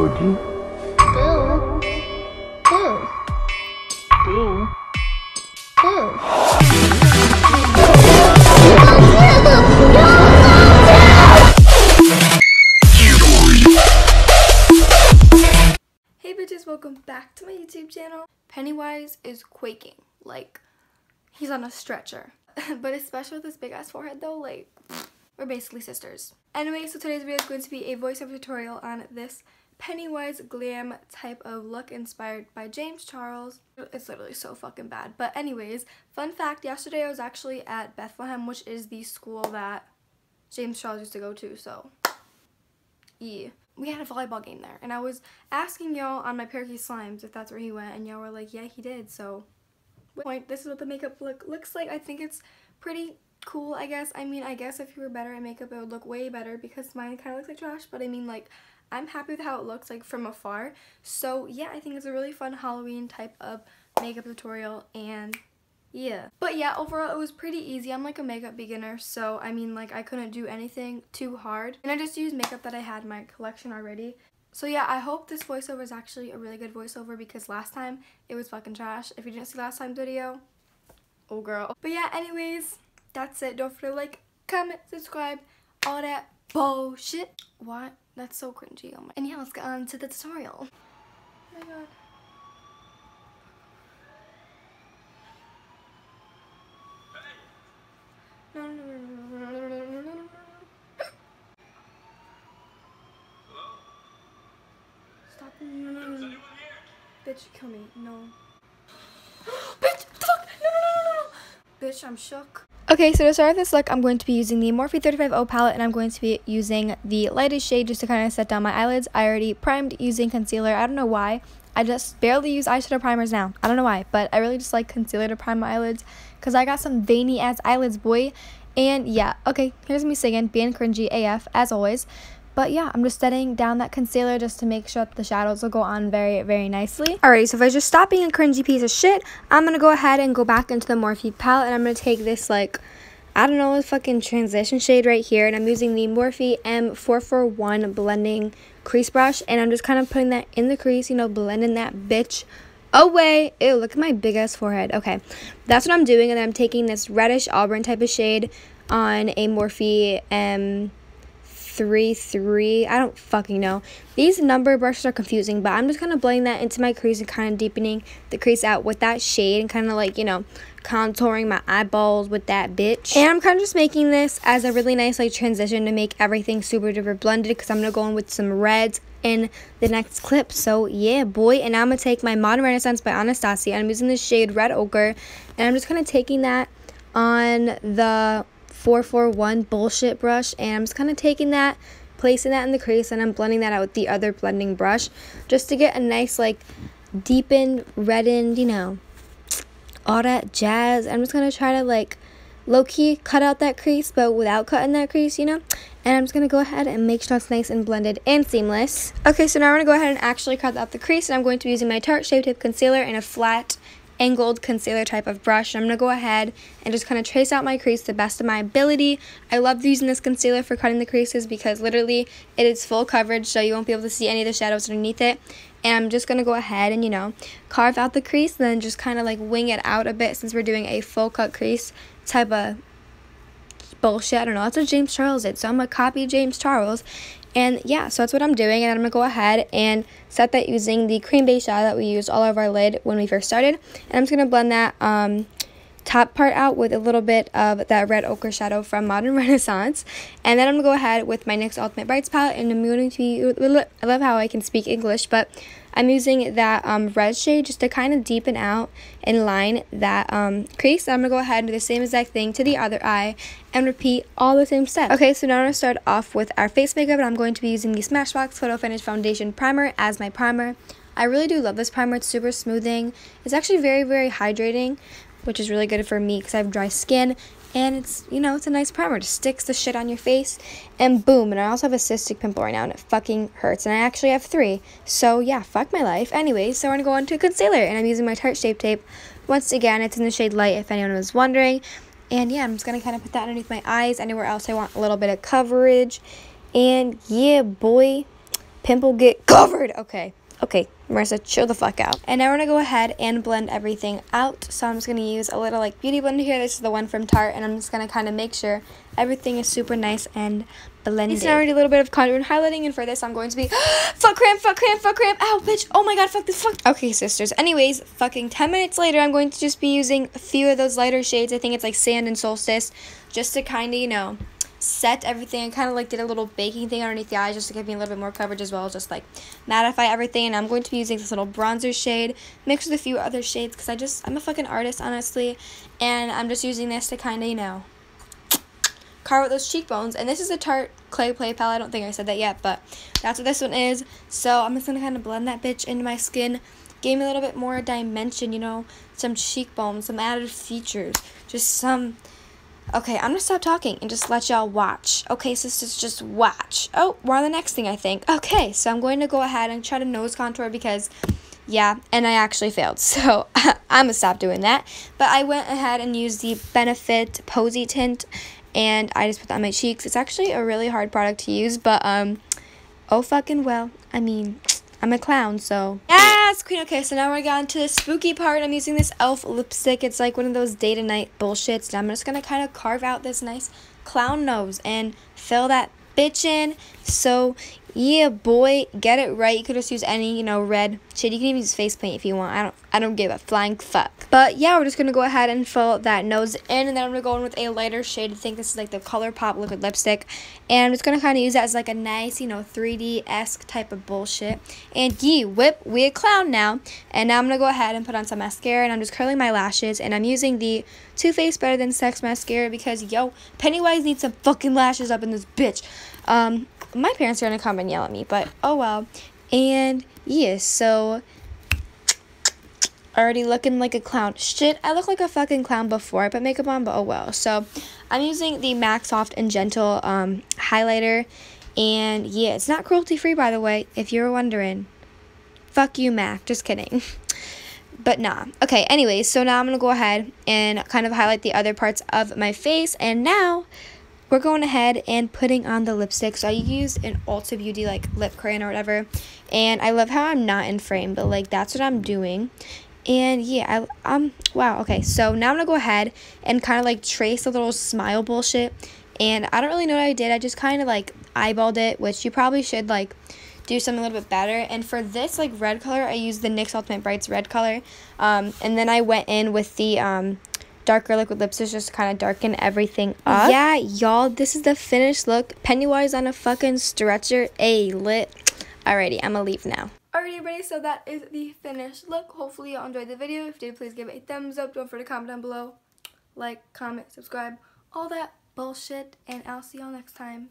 Boo. Boo. Boo. Boo. Hey bitches, welcome back to my YouTube channel. Pennywise is quaking, like he's on a stretcher. But especially with this big ass forehead though, like we're basically sisters. Anyway, so today's video is going to be a voiceover tutorial on this Pennywise glam type of look inspired by James Charles. It's literally so fucking bad. But anyways, fun fact, yesterday I was actually at Bethlehem, which is the school that James Charles used to go to, so yeah. We had a volleyball game there, and I was asking y'all on my parakeet slimes if that's where he went, and y'all were like, yeah, he did. So this is what the makeup look looks like. I think it's pretty cool, I guess. I mean, I guess if you were better at makeup, it would look way better, because mine kind of looks like trash, but I mean, like, I'm happy with how it looks, like, from afar. So yeah, I think it's a really fun Halloween type of makeup tutorial, and yeah. But yeah, overall it was pretty easy. I'm like a makeup beginner, so I mean, like, I couldn't do anything too hard, and I just used makeup that I had in my collection already. So yeah, I hope this voiceover is actually a really good voiceover, because last time it was fucking trash. If you didn't see last time's video, oh girl. But yeah, anyways, that's it. Don't forget to like, comment, subscribe, all that bullshit. What? That's so cringy. Oh my. And yeah, let's get on to the tutorial. Oh my god. Stop. Bitch, kill me. No. Bitch, fuck! No. Bitch, I'm shook. Okay, so to start this look, I'm going to be using the Morphe 35O palette, and I'm going to be using the lightest shade just to kind of set down my eyelids. I already primed using concealer. I don't know why. I just barely use eyeshadow primers now. I don't know why, but I really just like concealer to prime my eyelids, because I got some veiny ass eyelids, boy. And yeah, okay, here's me singing, being cringy AF, as always. But yeah, I'm just setting down that concealer just to make sure that the shadows will go on very, very nicely. Alright, so if I just stop being a cringy piece of shit, I'm going to go ahead and go back into the Morphe palette, and I'm going to take this, like, I don't know, a fucking transition shade right here, and I'm using the Morphe M441 blending crease brush, and I'm just kind of putting that in the crease, you know, blending that bitch away. Ew, look at my big ass forehead. Okay, that's what I'm doing, and then I'm taking this reddish auburn type of shade on a Morphe M33. I don't fucking know. These number brushes are confusing, but I'm just kind of blending that into my crease and kind of deepening the crease out with that shade, and kind of like, you know, contouring my eyeballs with that bitch. And I'm kind of just making this as a really nice like transition to make everything super duper blended, because I'm going to go in with some reds in the next clip. So yeah, boy. And now I'm going to take my Modern Renaissance by Anastasia, and I'm using the shade Red Ochre, and I'm just kind of taking that on the 441 bullshit brush, and I'm just kind of taking that, placing that in the crease, and I'm blending that out with the other blending brush just to get a nice like deepened, reddened, you know, all that jazz. I'm just going to try to like low-key cut out that crease, but without cutting that crease, you know. And I'm just going to go ahead and make sure it's nice and blended and seamless. Okay, so now I'm going to go ahead and actually cut out the crease, and I'm going to be using my Tarte Shape Tape Concealer in a flat angled concealer type of brush. I'm going to go ahead and just kind of trace out my crease to the best of my ability. I love using this concealer for cutting the creases, because literally it is full coverage, so you won't be able to see any of the shadows underneath it. And I'm just going to go ahead and, you know, carve out the crease, and then just kind of like wing it out a bit, since we're doing a full cut crease type of bullshit. I don't know, that's what James Charles did, so I'm going to copy James Charles. And yeah, so that's what I'm doing, and I'm going to go ahead and set that using the cream base shadow that we used all over our lid when we first started. And I'm just going to blend that top part out with a little bit of that Red Ochre shadow from Modern Renaissance. And then I'm going to go ahead with my NYX Ultimate Brights palette, and I'm going to be, I love how I can speak English, but I'm using that red shade just to kind of deepen out and line that crease. I'm going to go ahead and do the same exact thing to the other eye and repeat all the same steps. Okay, so now I'm going to start off with our face makeup, and I'm going to be using the Smashbox Photo Finish Foundation Primer as my primer. I really do love this primer. It's super smoothing. It's actually very, very hydrating, which is really good for me because I have dry skin. And it's, you know, it's a nice primer. It just sticks the shit on your face, and boom. And I also have a cystic pimple right now, and it fucking hurts. And I actually have 3. So yeah, fuck my life. Anyways, so we're gonna go on to concealer, and I'm using my Tarte Shape Tape. Once again, it's in the shade Light, if anyone was wondering. And yeah, I'm just gonna kind of put that underneath my eyes. Anywhere else I want a little bit of coverage. And yeah, boy. pimple get covered. Okay, Marissa, chill the fuck out. And now we're gonna go ahead and blend everything out. So I'm just gonna use a little like beauty blender here. This is the one from Tarte, and I'm just gonna kind of make sure everything is super nice and blended. It's already a little bit of contour and highlighting, and for this I'm going to be fuck cramp. Ow, bitch. Oh my god, fuck this, fuck. Okay, sisters. Anyways, fucking 10 minutes later, I'm going to just be using a few of those lighter shades. I think it's like Sand and Solstice, just to kind of, you know, set everything. I kind of like did a little baking thing underneath the eyes just to give me a little bit more coverage, as well as just like mattify everything. And I'm going to be using this little bronzer shade mixed with a few other shades because I'm a fucking artist, honestly, and I'm just using this to kind of, you know, carve out those cheekbones. And this is a Tarte Clay Play palette. I don't think I said that yet, but that's what this one is. So I'm just gonna kind of blend that bitch into my skin, give me a little bit more dimension, you know, some cheekbones, some added features, just some. Okay, I'm gonna stop talking and just let y'all watch. Okay, sisters, just watch. Oh, we're on the next thing, I think. Okay, so I'm going to go ahead and try to nose contour because, yeah, and I actually failed. So I'm gonna stop doing that. But I went ahead and used the Benefit Posy Tint, and I just put that on my cheeks. It's actually a really hard product to use, but oh fucking well. I mean, I'm a clown, so yes, queen. Okay, so now we're going to the spooky part. I'm using this e.l.f. lipstick. It's like one of those day to night bullshits. And I'm just gonna kind of carve out this nice clown nose and fill that bitch in. So yeah, boy, get it right. You could just use any, you know, red shade. You can even use face paint if you want. I don't give a flying fuck. But yeah, we're just gonna go ahead and fill that nose in, and then I'm gonna go in with a lighter shade. I think this is like the ColourPop liquid lipstick, and I'm just gonna kind of use that as like a nice, you know, 3D-esque type of bullshit. And yeah, whip, we a clown now. And now I'm gonna go ahead and put on some mascara, and I'm just curling my lashes, and I'm using the Too Faced Better Than Sex mascara because yo, Pennywise needs some fucking lashes up in this bitch. My parents are gonna come and yell at me, but oh well. And yeah, so already looking like a clown. Shit, I look like a fucking clown before I put makeup on, but oh well. So I'm using the MAC Soft and Gentle highlighter, and yeah, it's not cruelty free, by the way, if you're wondering. Fuck you, MAC. Just kidding. But nah. Okay, anyways, so now I'm gonna go ahead and kind of highlight the other parts of my face, and now we're going ahead and putting on the lipstick. So I used an Ulta Beauty like lip crayon or whatever, and I love how I'm not in frame, but like that's what I'm doing. And yeah, wow. Okay, so now I'm gonna go ahead and kind of like trace a little smile bullshit, and I don't really know what I did. I just kind of like eyeballed it, which you probably should like do something a little bit better. And for this like red color, I used the NYX Ultimate Brights red color, and then I went in with the darker liquid lipstick just to kind of darken everything up. Yeah, y'all, this is the finished look. Pennywise on a fucking stretcher. Lit. Alrighty, I'm gonna leave now. Alrighty, everybody, so that is the finished look. Hopefully y'all enjoyed the video. If you did, please give it a thumbs up. Don't forget to comment down below. Like, comment, subscribe, all that bullshit. And I'll see y'all next time.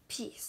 Peace.